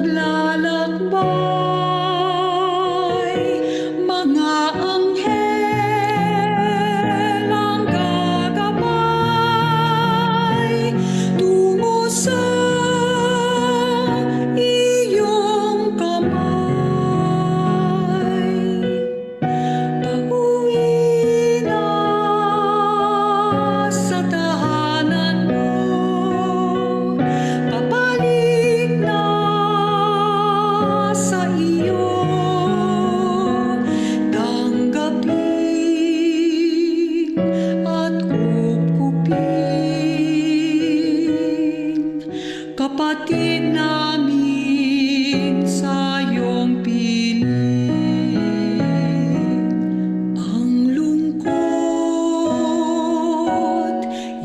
naglalakbay, mga anghel ang gagabay tungo sa iyong kamay. Pauwi na sa tahanan mo, babalik na sa iyo tanggapin at kupkupin, kapatid namin sa iyong piling. Ang lungkot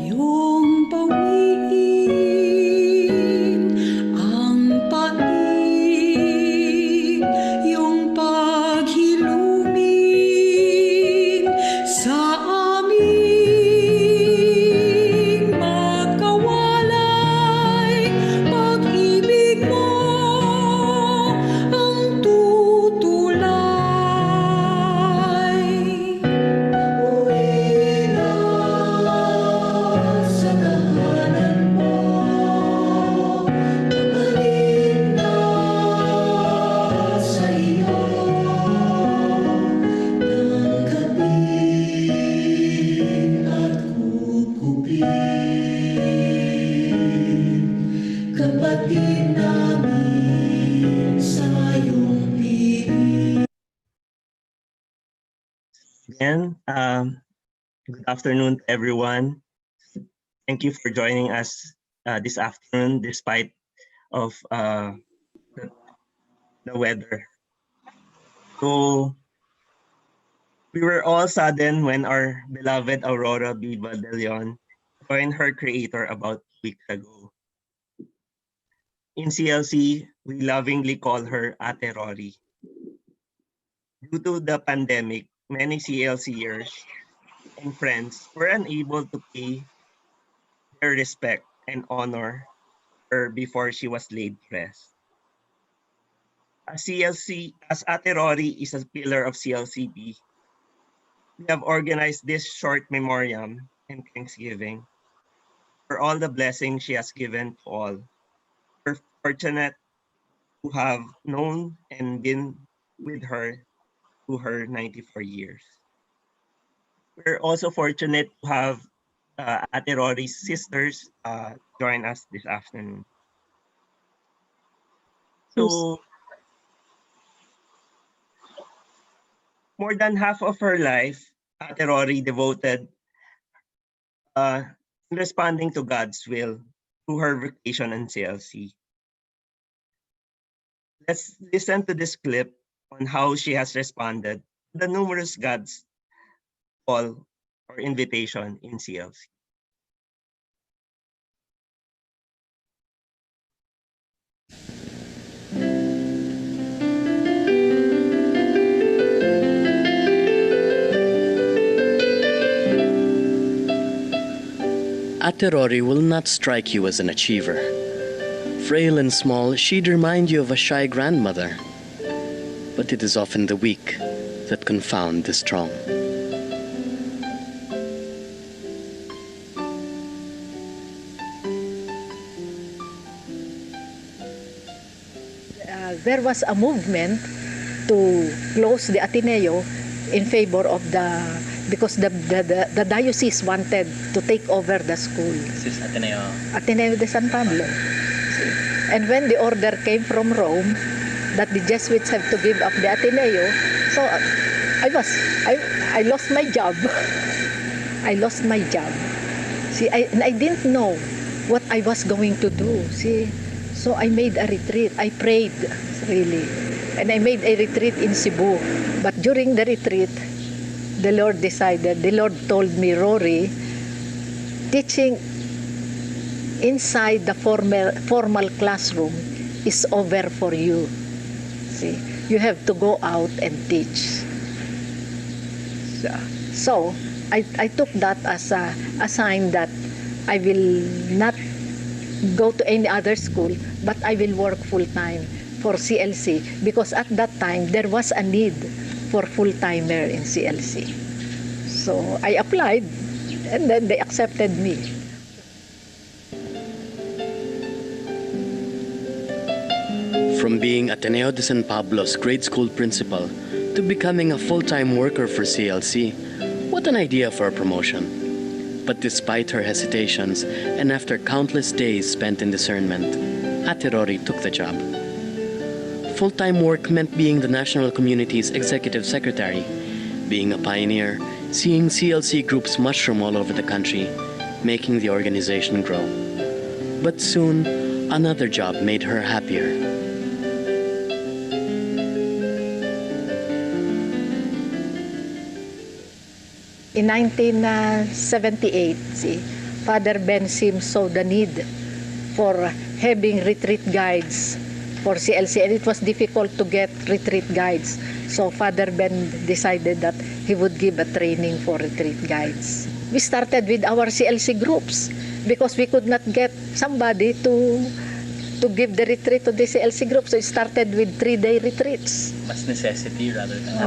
iyong bawiin, ang pait iyong paghilumin sa aming magkawalay. Pag-ibig mo ang tutulay. Uwi na sa tahanan mo, babalik na sa iyo tanggapin at kupkupin, kapatid namin sa iyong piling. Again, good afternoon to everyone. Thank you for joining us this afternoon despite of the weather. So we were all saddened when our beloved Aurora Viva de Leon joined her creator about 2 weeks ago. In CLC, we lovingly call her Ate Rory. Due to the pandemic, many CLCers and friends were unable to pay their respect and honor her before she was laid to rest. As Ate Rory is a pillar of CLCP, we have organized this short memoriam and Thanksgiving for all the blessings she has given to all. We're fortunate to have known and been with her through her 94 years. We're also fortunate to have Ate Rory's sisters join us this afternoon. So, more than half of her life, Ate Rory devoted responding to God's will through her vocation in CLC. Let's listen to this clip on how she has responded to the numerous God's call or invitation in CLC. Ate Rory will not strike you as an achiever. Frail and small, she'd remind you of a shy grandmother. But it is often the weak that confound the strong. There was a movement to close the Ateneo in favor of because the diocese wanted to take over the school. This is Ateneo. Ateneo de San Pablo. And when the order came from Rome that the Jesuits have to give up the Ateneo, so I lost my job. I lost my job. See, I didn't know what I was going to do. See, so I made a retreat. I prayed, really. And I made a retreat in Cebu. But during the retreat, the Lord told me, Rory, teaching inside the formal classroom is over for you. See, you have to go out and teach. So I took that as a sign that I will not go to any other school, but I will work full time for CLC because at that time there was a need for full-timer in CLC. So I applied and then they accepted me. From being Ateneo de San Pablo's grade school principal to becoming a full-time worker for CLC, what an idea for a promotion. But despite her hesitations and after countless days spent in discernment, Ate Rory took the job. Full-time work meant being the national community's executive secretary, being a pioneer, seeing CLC groups mushroom all over the country, making the organization grow. But soon, another job made her happier. In 1978, Father Ben Sim saw the need for having retreat guides for CLC, and it was difficult to get retreat guides. So Father Ben decided that he would give a training for retreat guides. We started with our CLC groups because we could not get somebody to give the retreat to the CLC group. So it started with 3-day retreats. Mas necessity rather than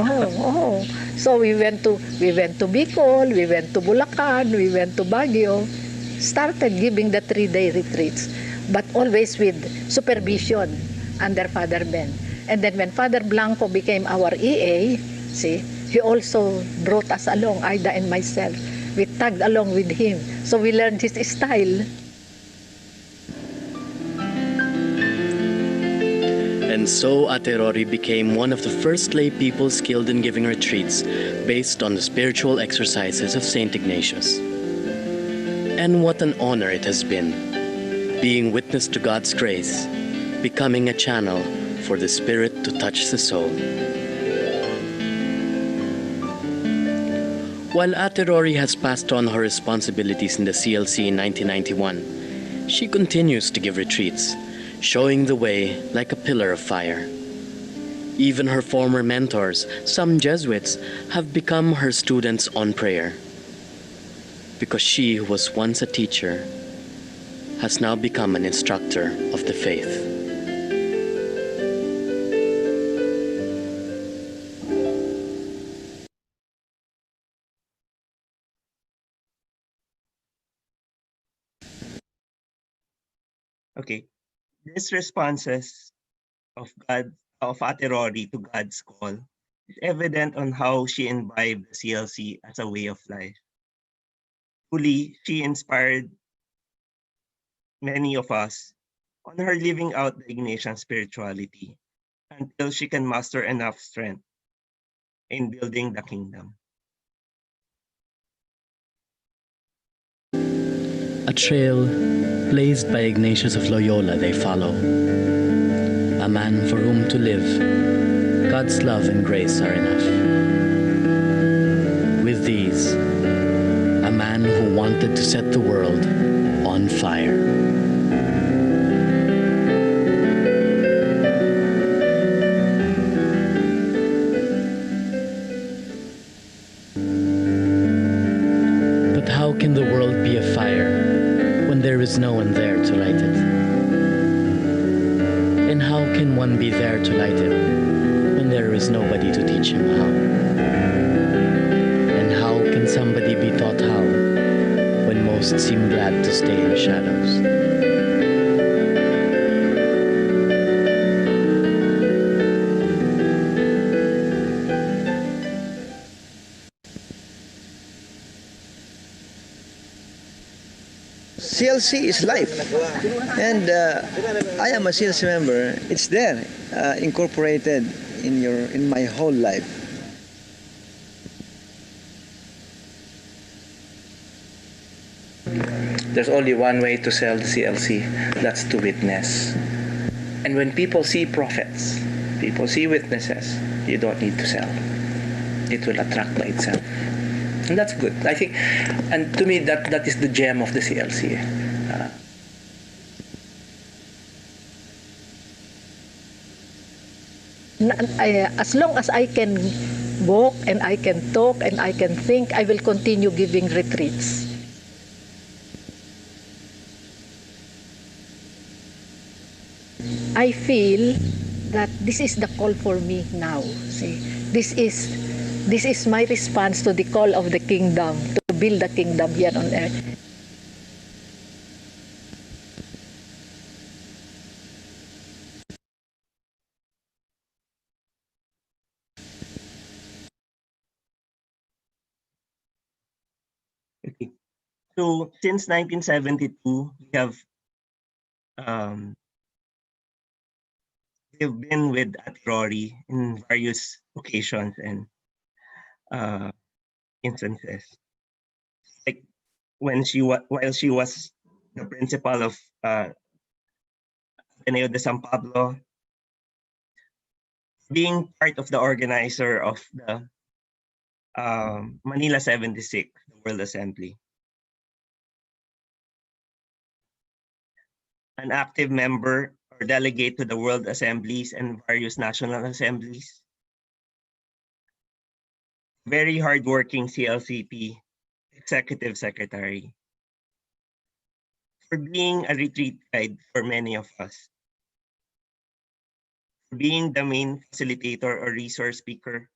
So we went to Bicol, we went to Bulacan, we went to Baguio, started giving the 3-day retreats, but always with supervision under Father Ben. And then when Father Blanco became our EA, he also brought us along, Ida and myself. We tagged along with him. So we learned his style. And so Ate Rory became one of the first lay people skilled in giving retreats based on the spiritual exercises of St. Ignatius. And what an honor it has been, being witness to God's grace, becoming a channel for the Spirit to touch the soul. While Ate Rory has passed on her responsibilities in the CLC in 1991, she continues to give retreats, showing the way like a pillar of fire. Even her former mentors, some Jesuits, have become her students on prayer. Because she who was once a teacher has now become an instructor of the faith. Okay. These responses of Ate Rory to God's call is evident on how she imbibed the CLC as a way of life. Truly, she inspired many of us on her living out the Ignatian spirituality until she can muster enough strength in building the kingdom. A trail blazed by Ignatius of Loyola they follow. A man for whom to live, God's love and grace are enough. With these, a man who wanted to set the world on fire. But how can the world be a fire when there is no one there to light it? And how can one be there to light it when there is nobody to teach him how? And how can somebody be taught how when most seem glad to stay in the shadows? CLC is life, and I am a CLC member. It's there, incorporated in my whole life. There's only one way to sell the CLC, that's to witness. And when people see prophets, people see witnesses, you don't need to sell. It will attract by itself. And that's good. I think, and to me, that is the gem of the CLC. As long as I can walk and I can talk and I can think, I will continue giving retreats. I feel that this is the call for me now. See, this is my response to the call of the kingdom, to build the kingdom here on earth. Okay. So since 1972, um, we've been with at Rory in various occasions and uh, instances. Like while she was the principal of Ateneo de San Pablo, being part of the organizer of the Manila 76, the World Assembly. An active member or delegate to the World Assemblies and various national assemblies. Very hardworking CLCP Executive Secretary. For being a retreat guide for many of us. For being the main facilitator or resource speaker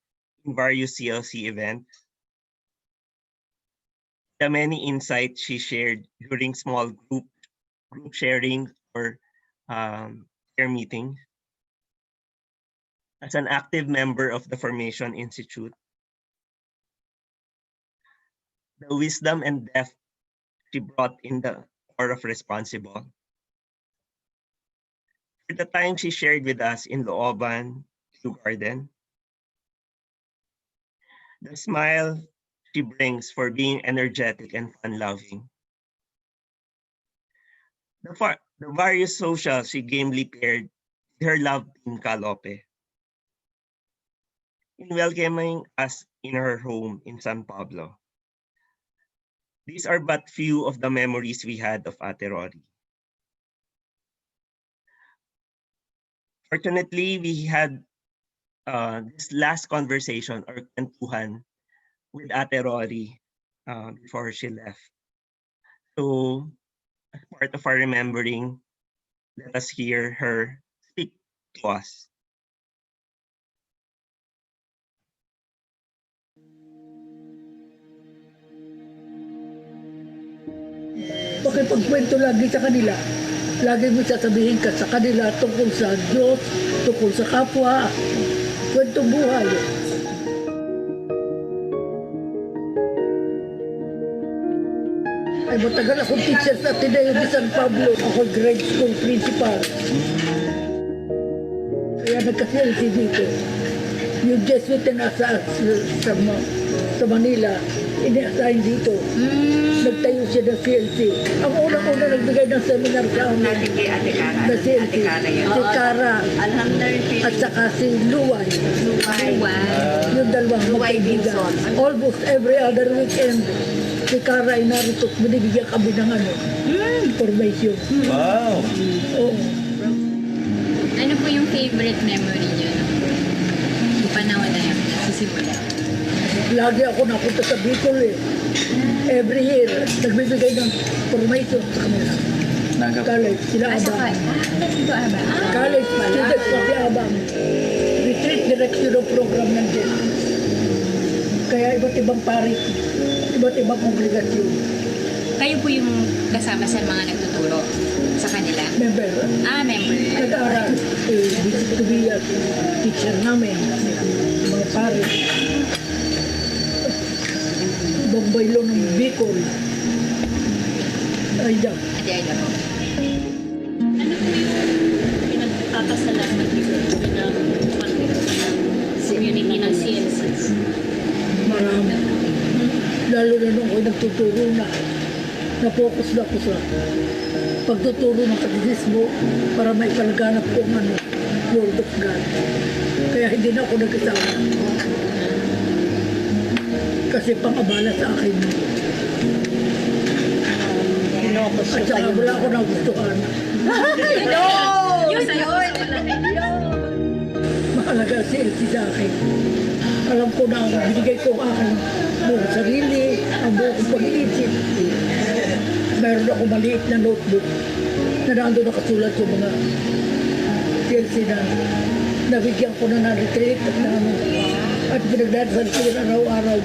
in various CLC events. The many insights she shared during small group sharing or prayer meetings. As an active member of the Formation Institute, the wisdom and depth she brought in the core of Responsible. For the time she shared with us in Looban, Kew Garden, the smile she brings for being energetic and fun-loving. The various socials she gamely paired with her love team Kalope. In welcoming us in her home in San Pablo. These are but few of the memories we had of Ate Rory. Fortunately, we had this last conversation or kwentuhan with Ate Rory before she left. So, as part of our remembering, let us hear her speak to us. Pakipagkwento lagi sa kanila. Lagi mo sasabihin ka sa kanila tungkol sa Diyos, tungkol sa kapwa, kwentong buhay. Ay matagal akong teacher sa Ateneo de San Pablo. Ako grade school principal. Kaya nagka-CLC dito. Yung Jesuit na sa Manila, ini-assign dito. Nagtayo siya ng CLC. Ang unang-una nagbigay ng seminar sa amin na CLC. Si Cara at saka si Luway. Yung dalawang magkaibigan. Almost every other weekend, si Cara ay narito. Binibigyan kami ng information. Wow! Oo. Ano po yung favorite memory niyo? Yung panahon na yun, nagsisimula. Lagi ako napunta sa Bicol eh. Every year, nagbibigay ng formation sa kanila. College, sila Abang. Dito Aba. College students pati Abang. Retreat direction ng program ng DES. Kaya iba't ibang parit, iba't ibang kongregasyon. Kayo po yung kasama sa mga nagtuturo sa kanila? Member. Member. Nag-aaral. Visit to be a teacher namin. Mga parit. Bambaylo ng Bicol. Ay, da. Adi-ada po. Ano po yung pinagpapasalamat niyo bilang community ng CLC? Marami. Lalo na nung ako nagtuturo na. Na-focus na ako sa pagtuturo ng katisismo para may palaganap ko ang Word of God. Kaya hindi na ako nag-isama. Kasi pang-abala sa akin. At saka wala ako nagustuhan. Yun! Mahalaga si Elsie sa akin. Alam ko na binigay ko ang aking buong sarili, ang buong pag-iisip. Meron ako maliit na notebook na nandun nakasulat yung mga CLC na nabigyan ko na ng retreat at, at pinagdadasal ko yun araw-araw.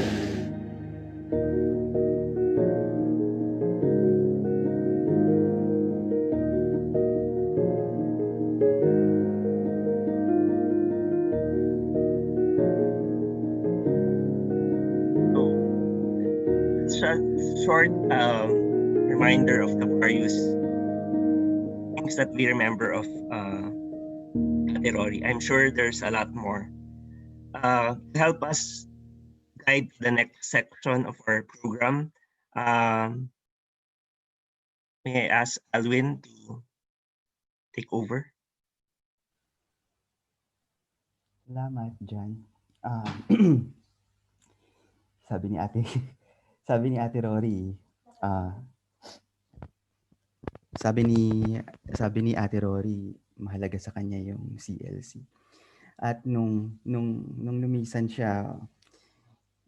So, short reminder of the various things that we remember of Ate Rory. I'm sure there's a lot more. To help us guide the next section of our program, may I ask Alwin to take over? Salamat diyan. Sabi ni Ate sabi ni Ate Rory, ah, sabi ni Ate Rory, mahalaga sa kanya yung CLC. At nung lumisan siya,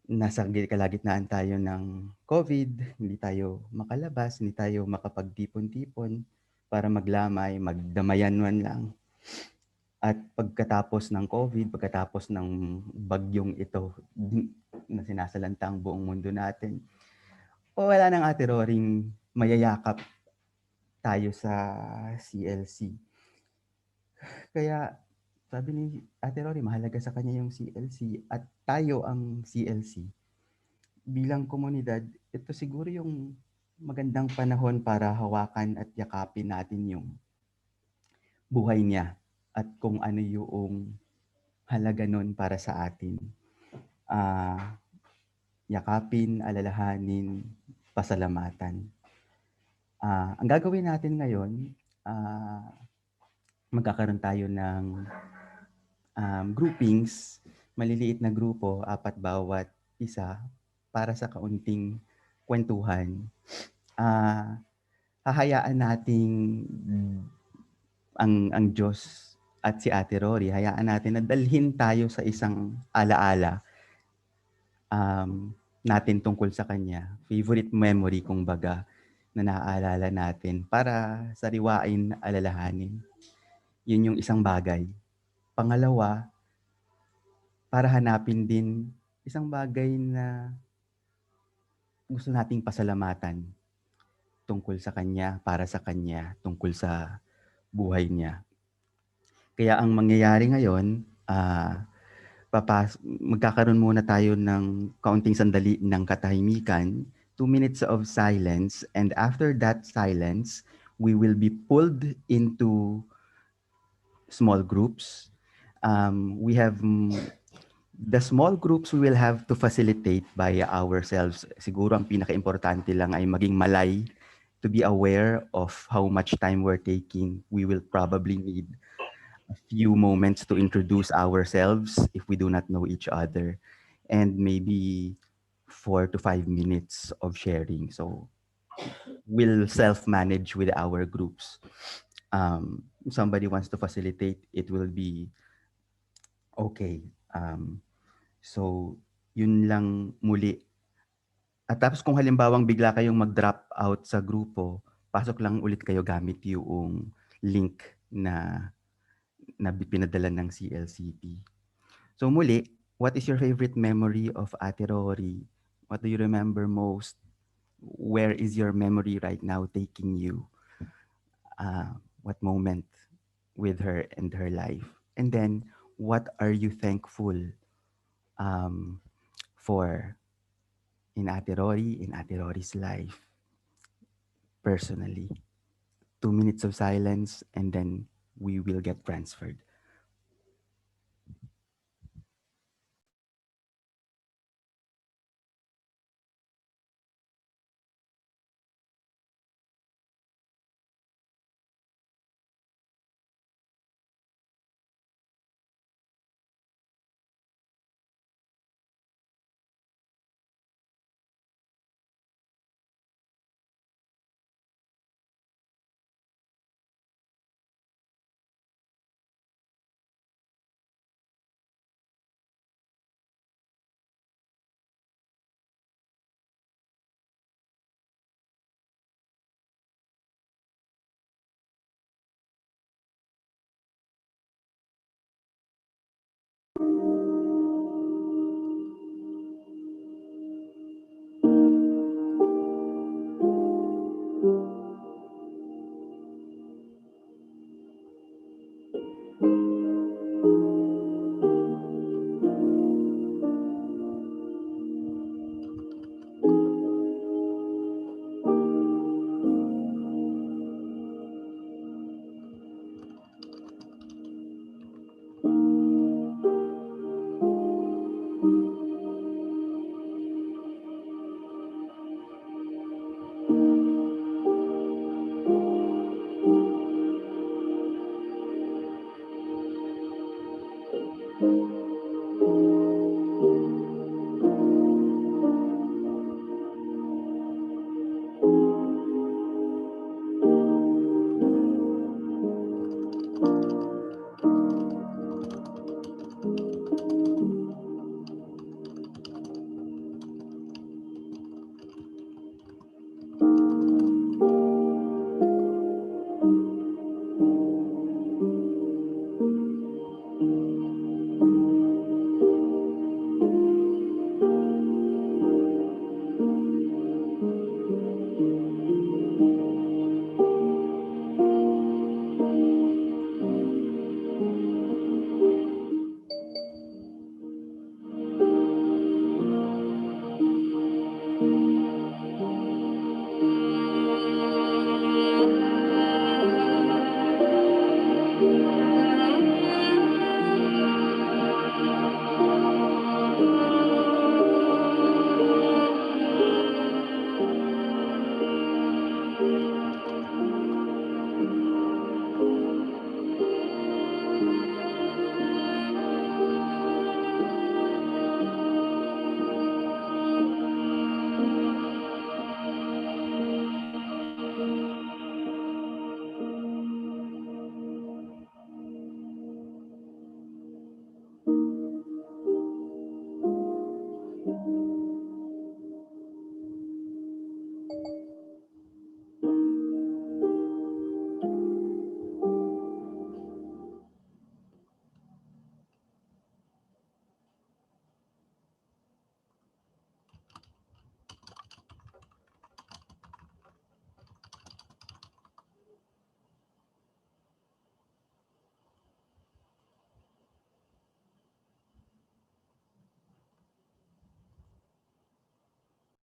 nasa kalagitnaan tayo ng COVID, hindi tayo makalabas, hindi tayo makapagtipon-tipon para maglamay, magdamayan man lang. At pagkatapos ng COVID, pagkatapos ng bagyong ito na sinasalanta ang buong mundo natin, wala nang Ate Roring mayayakap tayo sa CLC. Kaya sabi ni Ate Rory, mahalaga sa kanya yung CLC at tayo ang CLC. Bilang komunidad, ito siguro yung magandang panahon para hawakan at yakapin natin yung buhay niya at kung ano yung halaga nun para sa atin. Yakapin, alalahanin, pasalamatan. Ang gagawin natin ngayon, magkakaroon tayo ng groupings, maliliit na grupo, 4 bawat isa, para sa kaunting kwentuhan. Hahayaan nating ang Diyos at si Ate Rory, hayaan natin na dalhin tayo sa isang alaala natin tungkol sa Kanya. Favorite memory, kumbaga, na naaalala natin para sariwain, alalahanin. Yun yung isang bagay. Pangalawa, para hanapin din isang bagay na gusto nating pasalamatan tungkol sa Kanya, para sa Kanya, tungkol sa buhay niya. Kaya ang mangyayari ngayon, magkakaroon muna tayo ng kaunting sandali ng katahimikan, 2 minutes of silence, and after that silence, we will be pulled into small groups. We have the small groups we will have to facilitate by ourselves. Siguro ang pinaka-importante lang ay maging malay, to be aware of how much time we're taking. We will probably need a few moments to introduce ourselves if we do not know each other, and maybe 4 to 5 minutes of sharing. So we'll self-manage with our groups. If somebody wants to facilitate, it will be okay. So yun lang muli. At tapos kung halimbawang bigla kayong mag-drop out sa grupo, pasok lang ulit kayo gamit yung link na pinadala ng CLCP. So muli, what is your favorite memory of Ate Rory? What do you remember most? Where is your memory right now taking you? What moment with her and her life? And then, what are you thankful for in Ate Rory's life, personally? 2 minutes of silence, and then we will get transferred.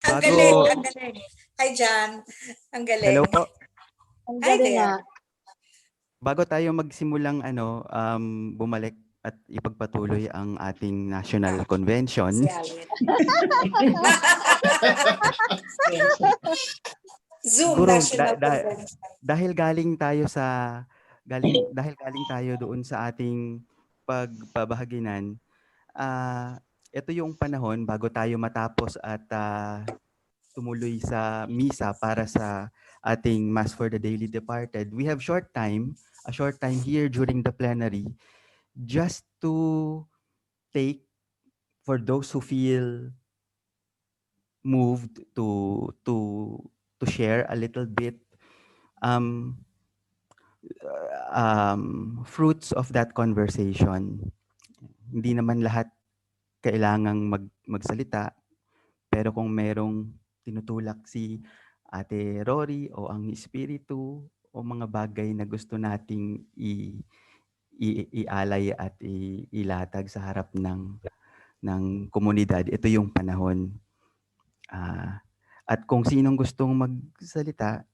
Ang Bago, galing, ang galing. Hi, Jan. Ang galing. hello po. Ang Hi galing there. nga. Bago tayo magsimulang bumalik at ipagpatuloy ang ating national convention, Si Alvin. Zoom siguro National Convention. dahil galing tayo doon sa ating pagbabahaginan, ito yung panahon bago tayo matapos at tumuloy sa misa para sa ating Mass for the Daily Departed. We have a short time here during the plenary just to take, for those who feel moved to share a little bit um, fruits of that conversation. Hindi naman lahat kailangang magsalita, pero kung merong tinutulak si Ate Rory o ang Espiritu o mga bagay na gusto nating ialay at ilatag sa harap ng komunidad, ito yung panahon. At kung sinong gustong magsalita,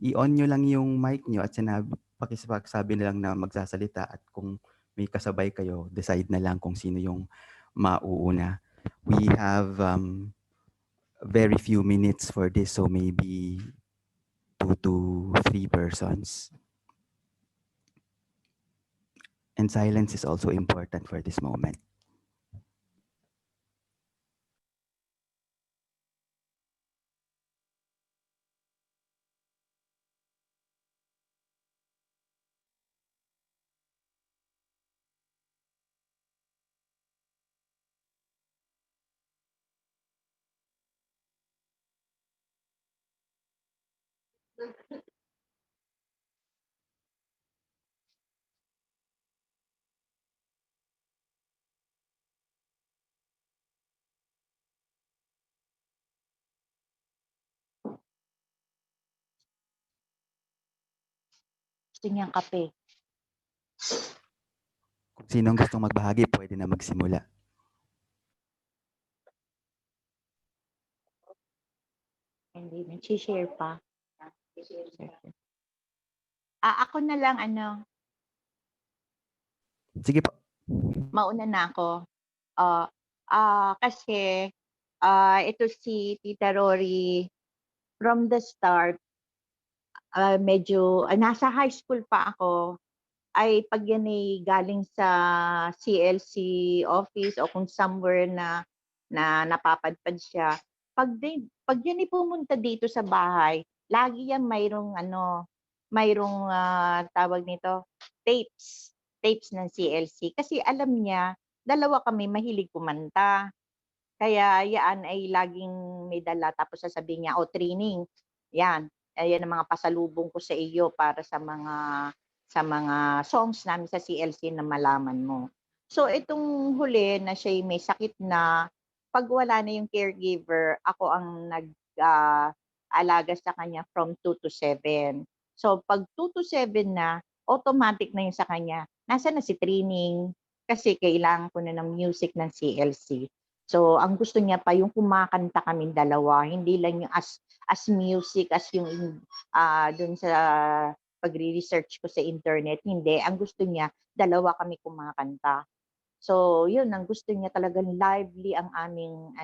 i-on nyo lang yung mic nyo at pakisapagsabi na lang na magsasalita, at kung may kasabay kayo, decide na lang kung sino yung mauuna. We have very few minutes for this, so maybe 2 to 3 persons. And silence is also important for this moment. Gusto niyang kape. Kung sinong gustong magbahagi, pwede na magsimula. Hindi, nag-share pa. Ako na lang, Sige po. mauna na ako. Kasi ito si Tita Rory, from the start, medyo nasa high school pa ako, ay pag yan ay galing sa CLC office o kung somewhere na napapadpad siya, pag yan ay pumunta dito sa bahay, lagi yan mayroong tawag nito, tapes ng CLC. Kasi alam niya, dalawa kami mahilig kumanta. Kaya yan ay laging may dala tapos sasabihin niya, "O training, yan, ayan ang mga pasalubong ko sa iyo para sa mga songs namin sa CLC na malaman mo." So itong huli na siya may sakit na, 'pag wala na yung caregiver, ako ang alaga sa kanya from 2 to 7. So 'pag 2 to 7 na, automatic na yun sa kanya, nasaan na si training, kasi kailangan ko na ng music ng CLC. So, ang gusto niya pa yung kumakanta kaming dalawa, hindi lang yung as music, as yung dun sa pagre-research ko sa internet, hindi. Ang gusto niya, dalawa kami kumakanta. So, yun, ang gusto niya talagang lively ang aming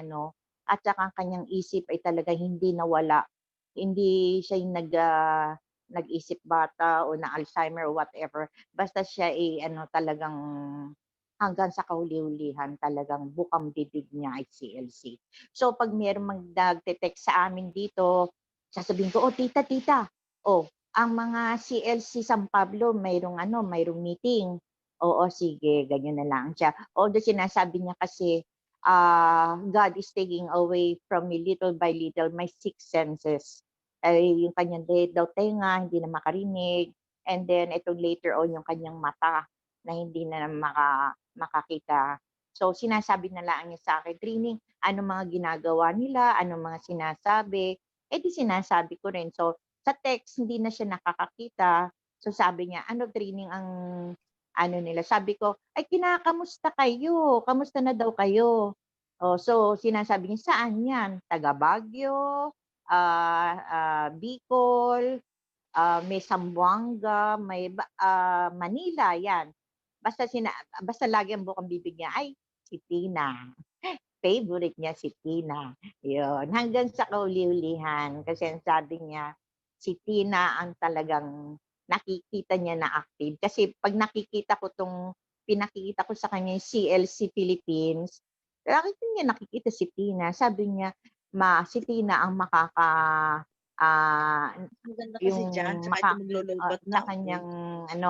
at saka ang kanyang isip ay talaga hindi nawala. Hindi siya yung nag-isip bata o na Alzheimer or whatever. Basta siya ay talagang hanggang sa kahuli-hulihan talagang bukang bibig niya ay CLC. So pag mayroong nagte-text sa amin dito, sasabihin ko, "Oh, tita, tita, oh, ang mga CLC San Pablo mayroong meeting." Oo, sige, ganyan na lang siya. Although sinasabi niya kasi, God is taking away from me little by little my 6 senses. Ay yung kanyang daw tenga, hindi na makarinig, and then itong later on yung kanyang mata na hindi na makakita. So sinasabi na lang niya sa akin, "Training, ano mga ginagawa nila, ano mga sinasabi." Eh di sinasabi ko rin. So sa text hindi na siya nakakakita. So sabi niya, "Ano training ang nila?" Sabi ko, "Ay kinakamusta kayo? Kamusta na daw kayo?" Oh, so sinasabi niya, "Saan 'yan? Taga Baguio, Bicol, may Zamboanga, Manila, 'yan." Basta basta lagi ang bukang bibig niya, "Ay, si Tina." Favorite niya si Tina, 'yun. Hanggang sa kauli-ulihan kasi ang sabi niya, si Tina ang talagang nakikita niya na active. Kasi 'pag pinakikita ko sa kanya yung CLC Philippines, nakikita si Tina. Sabi niya, "Ma, si Tina ang Ang ganda kasi yung dyan, tsaka ito maglulubat na.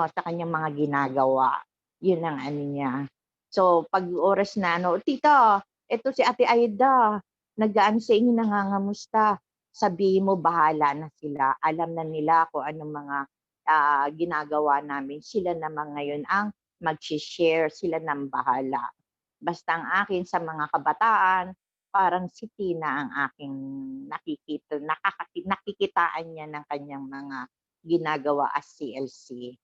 sa kanyang mga ginagawa." Yun ang niya. So, pag oras na "Tita, eto si Ate Aida, nag-aano sa inyo, nangangamusta." Sabihin mo bahala na sila. Alam na nila kung anong mga ginagawa namin. Sila naman ngayon ang magshi-share, sila nang bahala. Basta ang akin sa mga kabataan, parang si Tina ang aking nakikitaan niya ng kanyang mga ginagawa as CLC.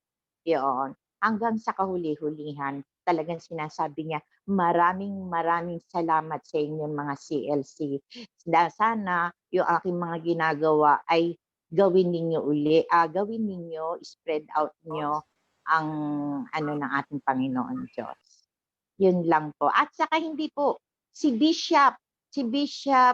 Yun. Hanggang sa kahuli-hulihan, talagang sinasabi niya, "Maraming maraming salamat sa inyong mga CLC. Sana yung aking mga ginagawa ay gawin ninyo, spread out nyo ang ng ating Panginoon Diyos." Yun lang po. At saka hindi po, si Bishop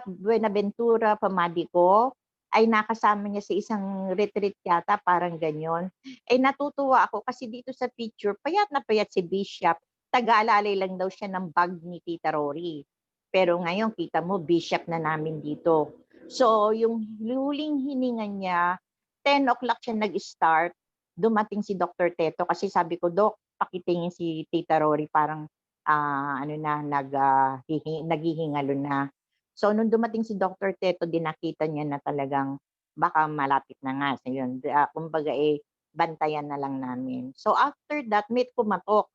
Buenaventura Pamadico ay nakasama niya sa isang retreat yata, parang ganyan. Eh natutuwa ako kasi dito sa picture, payat na payat si Bishop. Taga-alalay lang daw siya ng bag ni Tita Rory. Pero ngayon, kita mo, Bishop na namin dito. So, yung huling hininga niya, 10 o'clock siya nag-start. Dumating si Dr. Teto kasi sabi ko, "Dok, pakitingin si Tita Rory, parang naghihingalo na." So nung dumating si Dr. Teto, nakita niya na talagang baka malapit na nga. So yun, kumbaga bantayan na lang namin. So after that, may kumatok.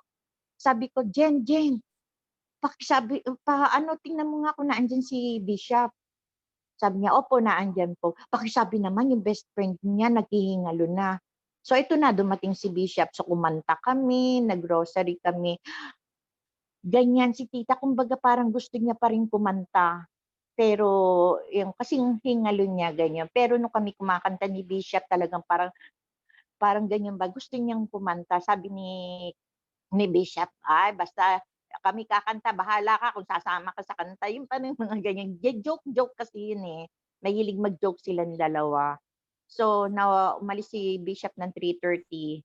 Sabi ko, "Jen, tingnan mo nga kung naandyan si Bishop." Sabi niya, "Opo, naandyan po." Pakisabi naman yung best friend niya naghihingalo na. So ito na, dumating si Bishop. So kumanta kami, nag-grocery kami. Ganyan si tita, kumbaga parang gusto niya pa rin kumanta. Pero yung kasing hingalo niya ganyan. Pero nung kami kumakanta ni Bishop, talagang parang ganyan ba, gusto niyang kumanta. Sabi ni Bishop, "Ay, basta kami kakanta, bahala ka kung sasama ka sa kanta." Yung parang mga ganyan. Joke-joke kasi yun eh. Mahilig mag-joke silang dalawa. So, umalis si Bishop ng 3:30.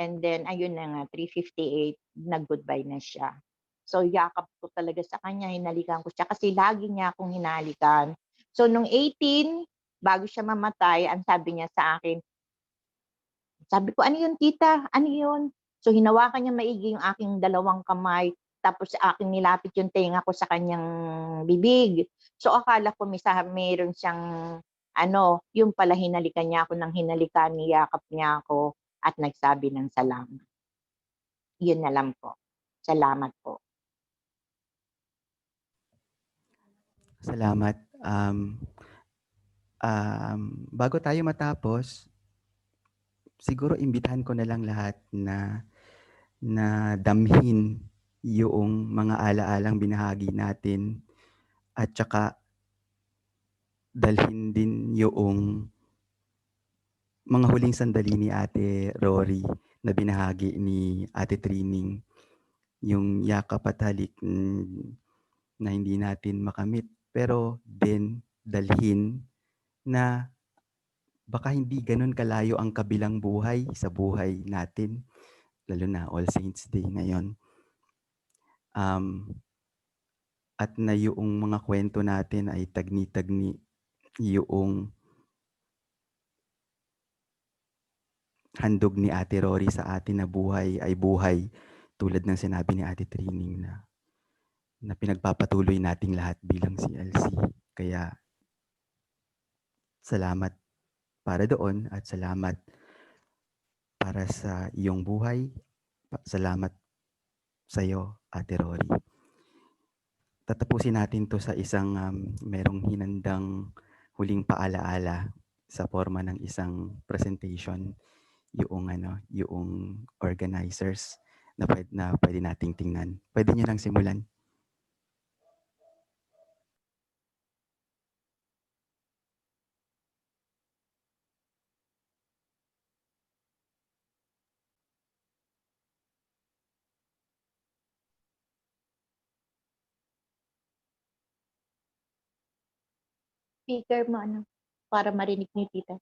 And then, ayun na nga, 3:58, nag-goodbye na siya. So, yakap ko talaga sa kanya, hinalikan ko siya kasi lagi niya akong hinalikan. So, nung 18, bago siya mamatay, ang sabi niya sa akin, sabi ko, "Ano yun tita? Ano yun?" So, hinawakan niya maigi yung aking dalawang kamay, tapos aking nilapit yung tenga ko sa kanyang bibig. So, akala ko meron siyang ano, yung pala hinalikan niya ako ng hinalikan, niyakap niya ako at nagsabi ng salamat. Yun na lang po. Salamat po. Salamat. Bago tayo matapos, siguro imbitahan ko na lang lahat na damhin yung mga alaalang binahagi natin at saka dalhin din yung mga huling sandali ni Ate Rory na binahagi ni Ate Trining, yung yakap at halik na hindi natin makamit, pero din dalhin na baka hindi ganun kalayo ang kabilang buhay sa buhay natin, lalo na All Saints Day ngayon. At na yung mga kwento natin ay tagni-tagni yung handog ni Ate Rory sa atin na buhay ay buhay, tulad ng sinabi ni Ate Trining na pinagpapatuloy nating lahat bilang CLC. Kaya salamat para doon at salamat para sa iyong buhay. Salamat sa iyo, Ate Rory. Tatapusin natin to sa isang merong hinandang huling paalaala sa forma ng isang presentation yung organizers na pwede nating tingnan. Pwede niyo lang simulan. Speaker mo ano, para marinig ni tita.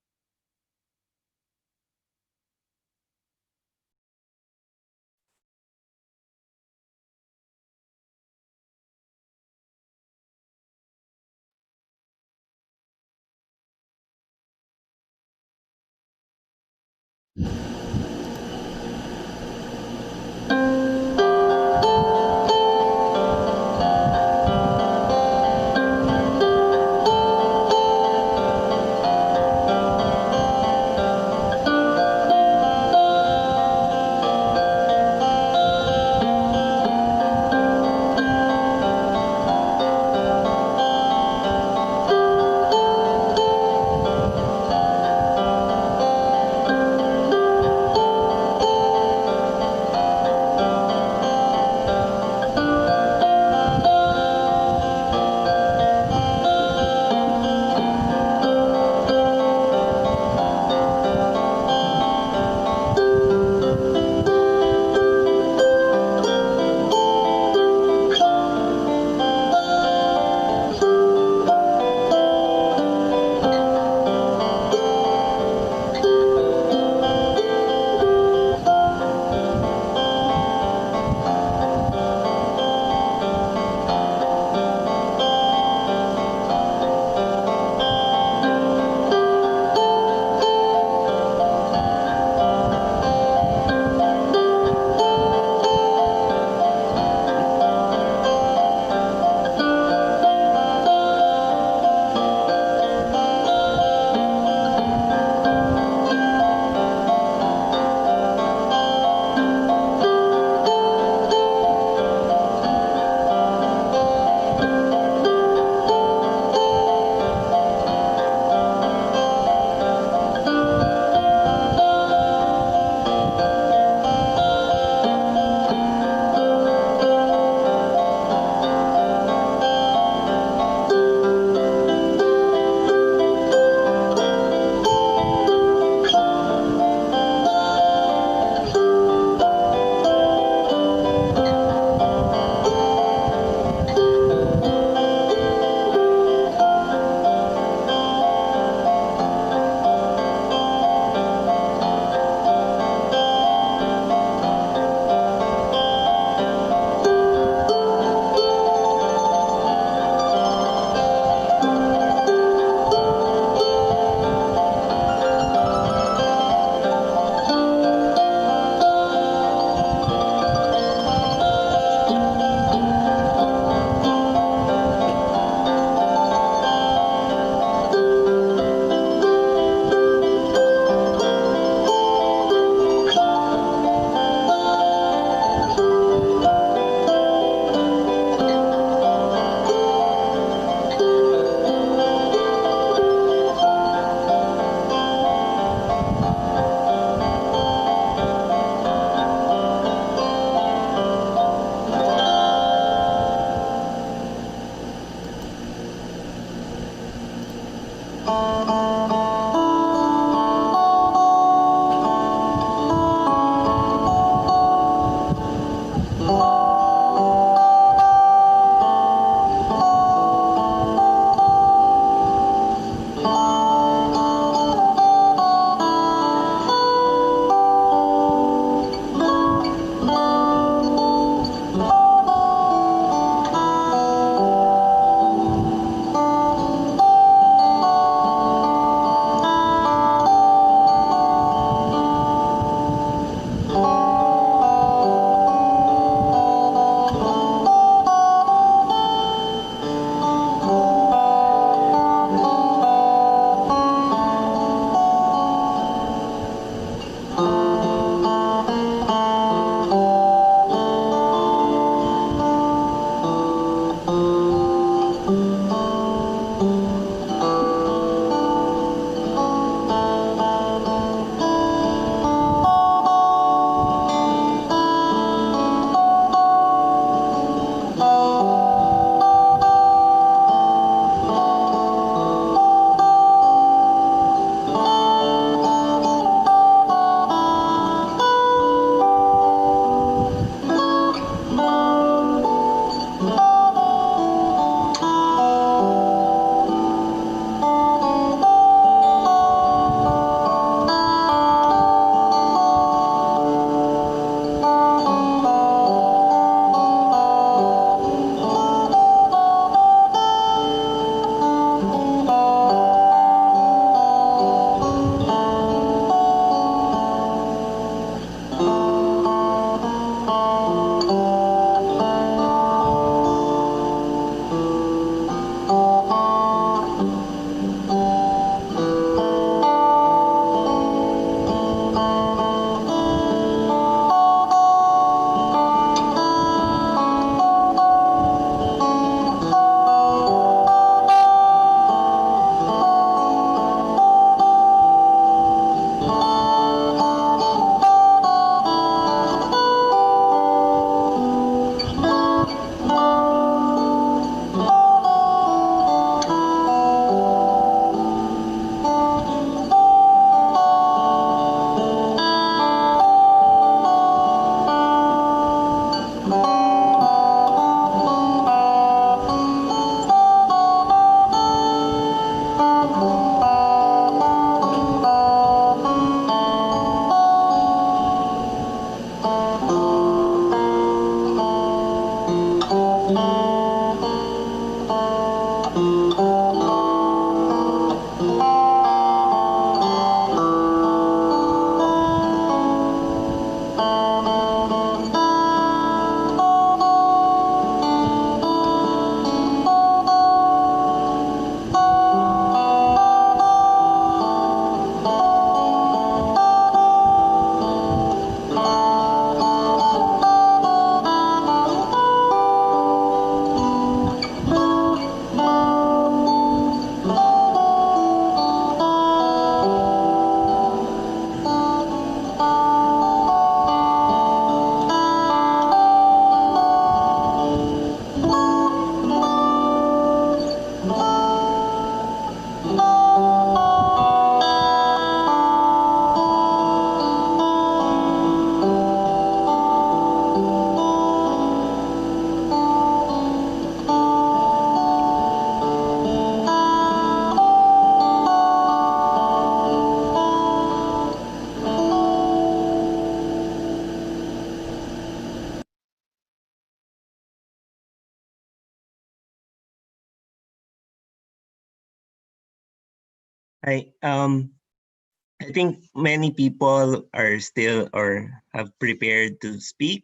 I think many people are still or have prepared to speak.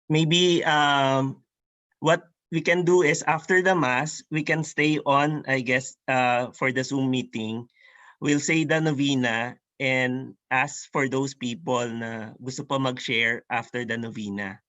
Maybe what we can do is after the mass, we can stay on, I guess, for the Zoom meeting. We'll say the novena and ask for those people na gusto pa mag-share after the novena.